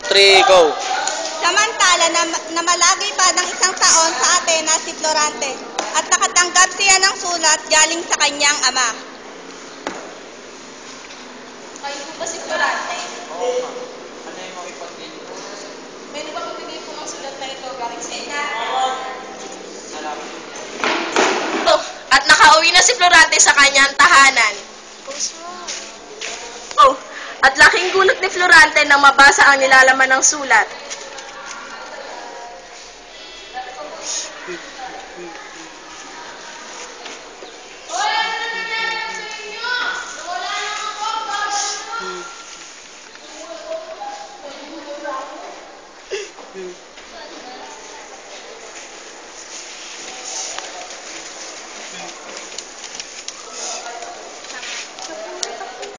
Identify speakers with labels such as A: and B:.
A: Three, go.
B: Samantala, namalagay pa ng isang taon sa Atenas si Florante at nakatanggap siya ng sulat galing sa kanyang ama. Kayo ba si Florante?
A: Oo nga. Ano yung mga ipag-din ko?
B: Meron ba magbigay po ng sulat na ito galing sa inyo?
A: Salamat.
B: At nakauwi na si Florante sa kanyang tahanan. Oh, at laking gulat ni Florante nang mabasa ang nilalaman ng sulat.